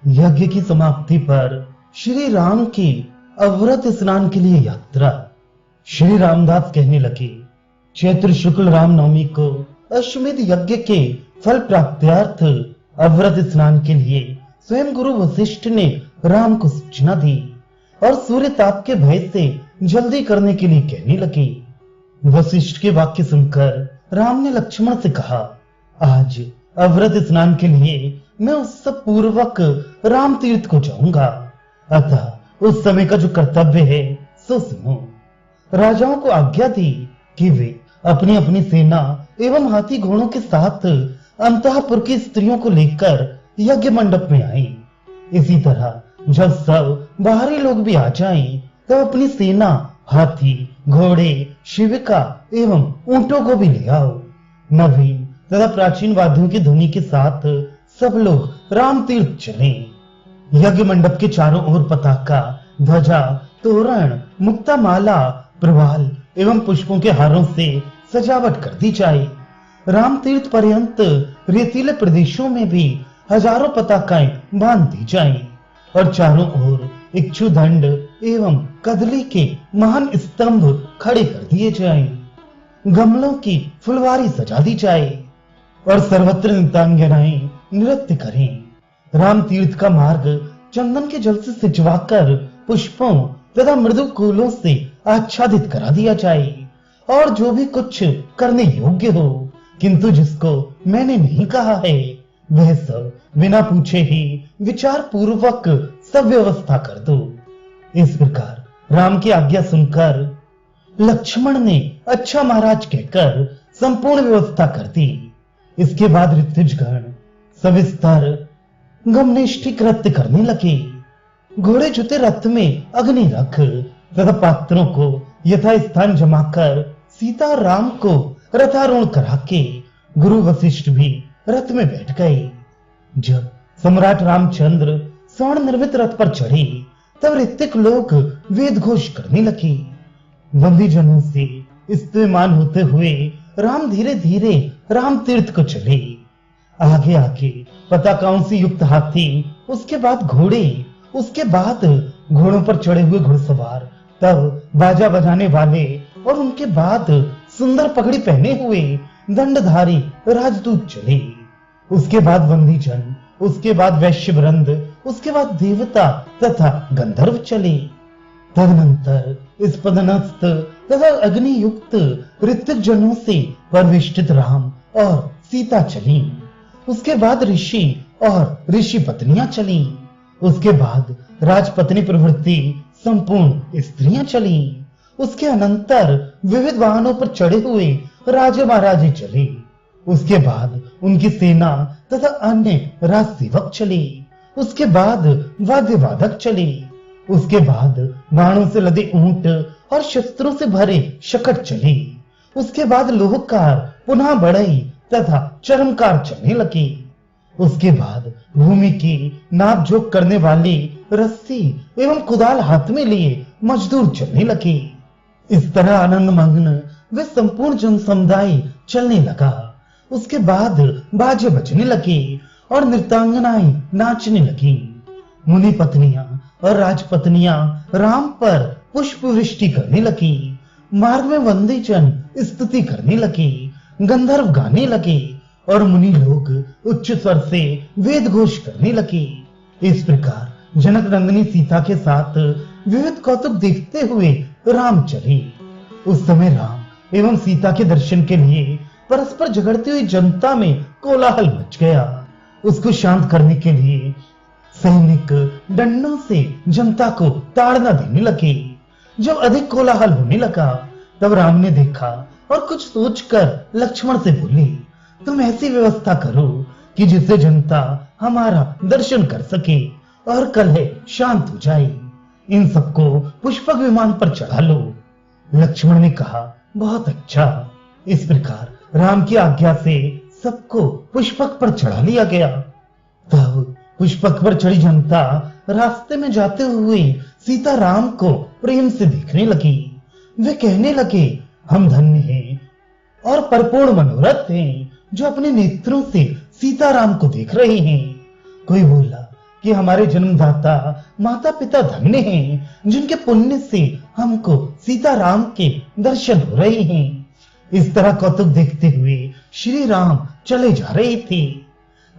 यज्ञ की समाप्ति पर श्री राम की अवृत स्नान के लिए यात्रा। श्री रामदास कहने लगे, चैत्र शुक्ल रामनवमी को अश्वमेध यज्ञ के फल प्राप्त्यार्थ अवृत स्नान के लिए स्वयं गुरु वशिष्ठ ने राम को सूचना दी और सूर्य ताप के भय से जल्दी करने के लिए कहने लगे। वशिष्ठ के वाक्य सुनकर राम ने लक्ष्मण से कहा, आज अवृत स्नान के लिए मैं उत्सव पूर्वक राम तीर्थ को जाऊंगा, अतः उस समय का जो कर्तव्य है सो सुनो। राजाओं को आज्ञा दी कि वे अपनी अपनी सेना एवं हाथी घोड़ों के साथ अंतःपुर की स्त्रियों को लेकर यज्ञ मंडप में आए। इसी तरह जब सब बाहरी लोग भी आ जाएं, तब अपनी सेना, हाथी, घोड़े, शिविका एवं ऊंटों को भी ले आओ। नवीन तथा प्राचीन वाद्यों की ध्वनि के साथ सब लोग राम तीर्थ चले। यज्ञ मंडप के चारों ओर पताका, ध्वजा, तोरण, मुक्तामाला, प्रवाल एवं पुष्पों के हारों से सजावट कर दी जाए। राम तीर्थ पर्यंत रेतीले प्रदेशों में भी हजारों पताकाएं बांध दी जाएं और चारों ओर इक्षुदंड एवं कदली के महान स्तंभ खड़े कर दिए जाएं। गमलों की फुलवारी सजा दी जाए और सर्वत्र नृत्यांगनाएं नृत्य करें। राम तीर्थ का मार्ग चंदन के जल से सिंचवाकर पुष्पों तथा मृदु फूलों से आच्छादित करा दिया जाए और जो भी कुछ करने योग्य हो, किंतु जिसको मैंने नहीं कहा है, वह सब बिना पूछे ही विचार पूर्वक सब व्यवस्था कर दो। इस प्रकार राम की आज्ञा सुनकर लक्ष्मण ने अच्छा महाराज कहकर संपूर्ण व्यवस्था कर दी। इसके बाद ऋतुजगण सविस्तर गमनेष्टि कृत्य करने लगे। घोड़े जुते रथ में अग्नि रख तथा पात्रों को यथा स्थान जमाकर सीता और राम को रथारूढ़ करा के गुरु वशिष्ठ भी रथ में बैठ गए। जब सम्राट रामचंद्र स्वर्ण निर्मित रथ पर चढ़े, तब ऋतिक लोग वेद घोष करने लगे। बंदीजनों से स्तुयमान होते हुए राम धीरे धीरे राम तीर्थ को चले। आगे आगे पताकाओं से युक्त हाथी, उसके बाद घोड़े, उसके बाद घोड़ों पर चढ़े हुए घुड़सवार, तब बाजा बजाने वाले और उनके बाद सुंदर पगड़ी पहने हुए दंडधारी राजदूत चले। उसके बाद बंदीजन, उसके बाद वैश्य वृंद, उसके बाद देवता तथा गंधर्व चले। तदनंतर इस पदनस्थ तथा अग्नि युक्त ऋतिक जनों से परिवेष्टित राम और सीता चली। उसके बाद ऋषि और ऋषि पत्नियां चली। उसके बाद राजपत्नी प्रवृत्ति संपूर्ण स्त्रियां चली। उसके अनंतर विविध वाहनों पर चढ़े हुए राजे महाराजे चले। उसके बाद उनकी सेना तथा अन्य राज सेवक चले। उसके बाद वाद्य वादक चले। उसके बाद बाणों से लदे ऊंट और शस्त्रों से भरे शकट चले। उसके बाद लोहकार, पुनः बढ़ई तथा चरमकार चलने लगे। उसके बाद भूमि की नाप जोक करने वाली रस्सी एवं कुदाल हाथ में लिए मजदूर चलने लगे। इस तरह आनंद मग्न वे संपूर्ण जन समुदाय चलने लगा। उसके बाद बाजे बजने लगे और नृत्यांगनाएं नाचने लगी। मुनि पत्नियां और राजपत्नियां राम पर पुष्प वृष्टि करने लगी। मार्ग में वंदीजन स्तुति करने लगे, गंधर्व गाने लगे और मुनि लोग उच्च स्वर से वेद घोष करने लगे। इस प्रकार जनक नंदिनी सीता के साथ विविध कौतुक देखते हुए राम चले। उस समय राम एवं सीता के दर्शन के लिए परस्पर झगड़ती हुई जनता में कोलाहल मच गया। उसको शांत करने के लिए सैनिक डंडों से जनता को ताड़ना देने लगे। जब अधिक कोलाहल होने लगा, तब राम ने देखा और कुछ सोचकर लक्ष्मण से बोले, तुम ऐसी व्यवस्था करो कि जिससे जनता हमारा दर्शन कर सके और कलह शांत हो जाए। इन सबको पुष्पक विमान पर चढ़ा लो। लक्ष्मण ने कहा, बहुत अच्छा। इस प्रकार राम की आज्ञा से सबको पुष्पक पर चढ़ा लिया गया। तब पुष्पक पर चढ़ी जनता रास्ते में जाते हुए सीता राम को प्रेम से देखने लगी। वे कहने लगे, हम धन्य हैं और परिपूर्ण मनोरथ हैं जो अपने नेत्रों से सीताराम को देख रहे हैं। कोई बोला कि हमारे जन्मदाता माता पिता धन्य हैं जिनके पुण्य से हमको सीताराम के दर्शन हो रहे हैं। इस तरह कौतुक देखते हुए श्री राम चले जा रहे थे।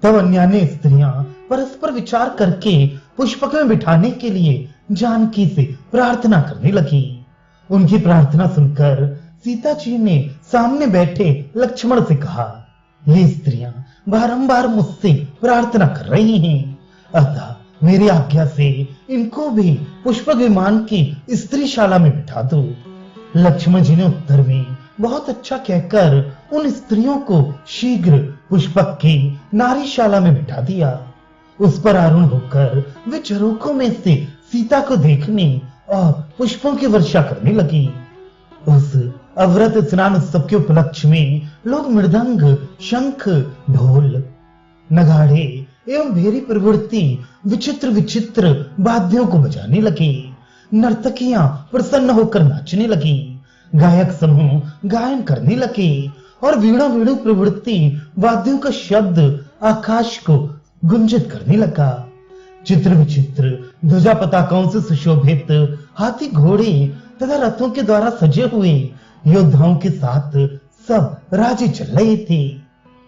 तब अन्यान्य स्त्रियां परस्पर विचार करके पुष्पक में बिठाने के लिए जानकी से प्रार्थना करने लगी। उनकी प्रार्थना सुनकर सीता जी ने सामने बैठे लक्ष्मण से कहा, ये स्त्रियां बारंबार मुझसे प्रार्थना कर रही हैं, अतः मेरी आज्ञा से इनको भी पुष्पक विमान की स्त्रीशाला में बिठा दो। लक्ष्मण जी ने उत्तर में बहुत अच्छा कहकर उन स्त्रियों को शीघ्र पुष्पक की नारीशाला में बिठा दिया। उस पर आरूढ़ होकर वे झरोखों में से सीता को देखने और पुष्पों की वर्षा करने लगी। उस अवृत स्नान उत्सव के उपलक्ष्य में लोग मृदंग, शंख, ढोल, नगाड़े एवं भेरी प्रवृत्ति विचित्र विचित्र वाद्यों को बजाने लगे। नर्तकियां प्रसन्न होकर नाचने लगी, गायक समूह गायन करने लगे और वीणा वेणु प्रवृत्ति वाद्यों का शब्द आकाश को गुंजित करने लगा। चित्र विचित्र ध्वजा पताकाओं से सुशोभित हाथी, घोड़े तथा रथों के द्वारा सजे हुए योद्धाओं के साथ सब राजे चल रहे थे।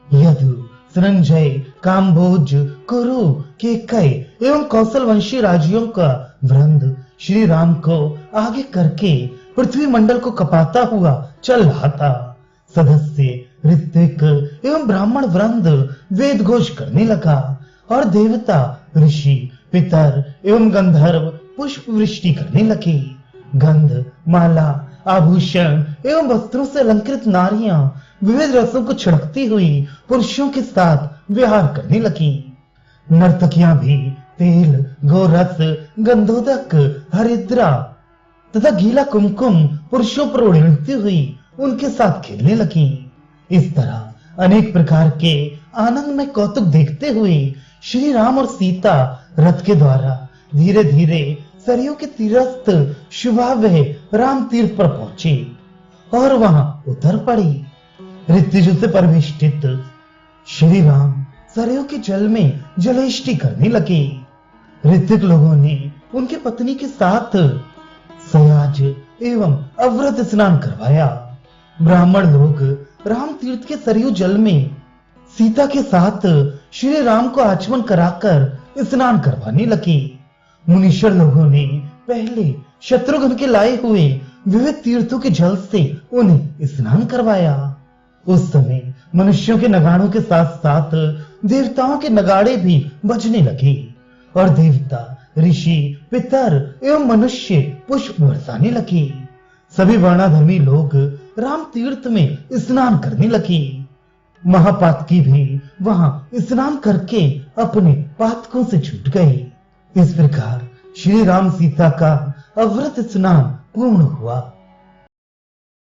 यदु, संजय, काम्भोज, कुरु, केकय एवं कौशल वंशी राजियों का वृंद श्री राम को आगे करके पृथ्वी मंडल को कपाता हुआ चल रहा था। सदस्य, ऋत्विक एवं ब्राह्मण वृंद वेद घोष करने लगा और देवता, ऋषि, पितर एवं गंधर्व पुष्प वृष्टि करने लगे। गंध, माला, आभूषण एवं वस्त्रों से अलंकृत नारियां विविध रसों को छिड़कती हुई पुरुषों के साथ विहार करने लगी। नर्तकियां भी तेल, गोरस, गंधोदक, हरिद्रा तथा गीला कुमकुम पुरुषों पर उड़ती हुई उनके साथ खेलने लगी। इस तरह अनेक प्रकार के आनंद में कौतुक देखते हुए श्री राम और सीता रथ के द्वारा धीरे धीरे सरयू के तीरस्थ शुभावह राम तीर्थ पर पहुंचे और वहां उतर पड़ी। ऋतुजों से परिवेष्टित श्री राम सरयू के जल में जलेष्टि करने लगे। ऋतिक लोगों ने उनकी पत्नी के साथ सयाज एवं अव्रत स्नान करवाया। ब्राह्मण लोग राम तीर्थ के सरयू जल में सीता के साथ श्री राम को आचमन कराकर स्नान करवाने लगे। मुनीश्वर लोगों ने पहले शत्रुघ्न के लाए हुए विविध तीर्थों के जल से उन्हें स्नान करवाया। उस समय मनुष्यों के नगाड़ों के साथ साथ देवताओं के नगाड़े भी बजने लगे और देवता, ऋषि, पितर एवं मनुष्य पुष्प बरसाने लगे। सभी वर्णाधर्मी लोग राम तीर्थ में स्नान करने लगे। महापातकी भी वहां स्नान करके अपने पातकों से छूट गए। इस प्रकार श्री राम सीता का अव्रत स्नान पूर्ण हुआ।